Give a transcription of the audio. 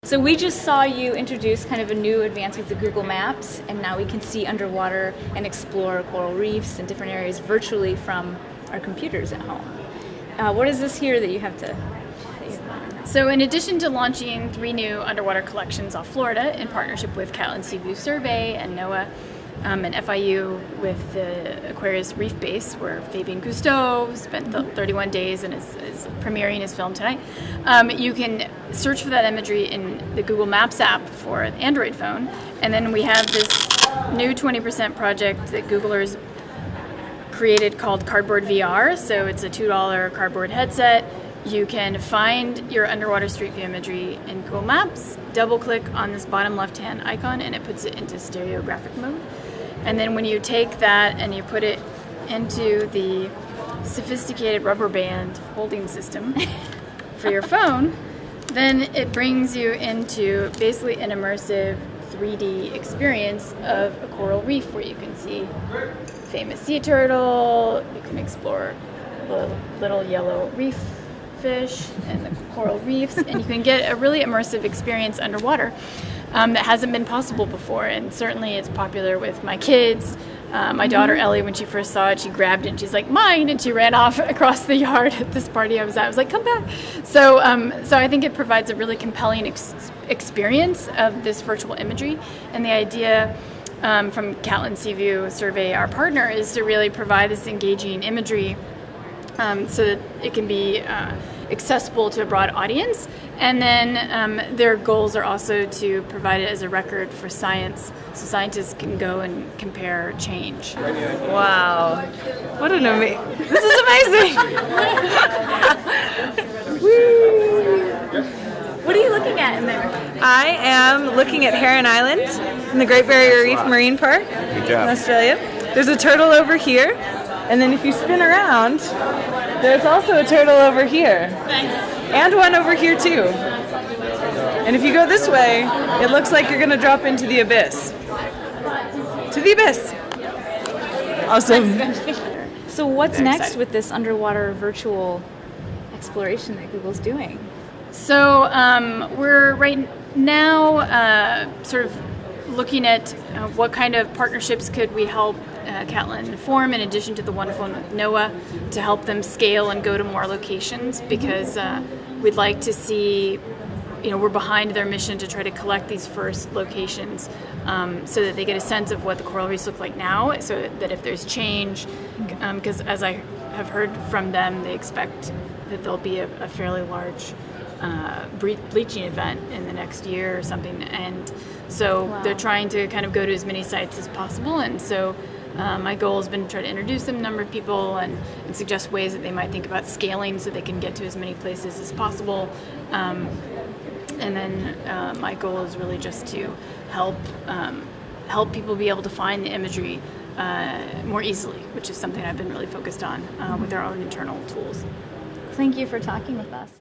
So we just saw you introduce kind of a new advance with the Google Maps, and now we can see underwater and explore coral reefs and different areas virtually from our computers at home. What is this here that you have to... So in addition to launching 3 new underwater collections off Florida in partnership with Catlin Seaview Survey and NOAA, and FIU with the Aquarius Reef Base, where Fabien Cousteau spent 31 days and is premiering his film tonight. You can search for that imagery in the Google Maps app for an Android phone. And then we have this new 20% project that Googlers created called Cardboard VR. So it's a $2 cardboard headset. You can find your underwater street view imagery in Google Maps, double click on this bottom left-hand icon, and it puts it into stereographic mode. And then when you take that and you put it into the sophisticated rubber band holding system for your phone, then it brings you into basically an immersive 3D experience of a coral reef where you can see famous sea turtle, you can explore the little yellow reef fish and the coral reefs, and you can get a really immersive experience underwater that hasn't been possible before. And certainly it's popular with my kids. My daughter Ellie, when she first saw it, she grabbed it and she's like, "Mine!" and she ran off across the yard at this party I was at. I was like, "Come back!" So I think it provides a really compelling experience of this virtual imagery. And the idea from Catlin Seaview Survey, our partner, is to really provide this engaging imagery so that it can be accessible to a broad audience. And then their goals are also to provide it as a record for science, so scientists can go and compare change. Wow, what an amazing, this is amazing! What are you looking at in there? I am looking at Heron Island in the Great Barrier Reef Marine Park in Australia. There's a turtle over here, and then if you spin around, there's also a turtle over here. Nice. And one over here too. And if you go this way, it looks like you're gonna drop into the abyss. To the abyss. Awesome. So what's next with this underwater virtual exploration that Google's doing? So we're right now sort of looking at what kind of partnerships could we help Catlin form, in addition to the one with NOAA, to help them scale and go to more locations, because we'd like to see, we're behind their mission to try to collect these first locations so that they get a sense of what the coral reefs look like now, so that if there's change, because as I have heard from them, they expect that there'll be a fairly large bleaching event in the next year or something, and so they're trying to kind of go to as many sites as possible. And so my goal has been to try to introduce them to a number of people and suggest ways that they might think about scaling so they can get to as many places as possible. And then my goal is really just to help people be able to find the imagery more easily, which is something I've been really focused on with our own internal tools. Thank you for talking with us.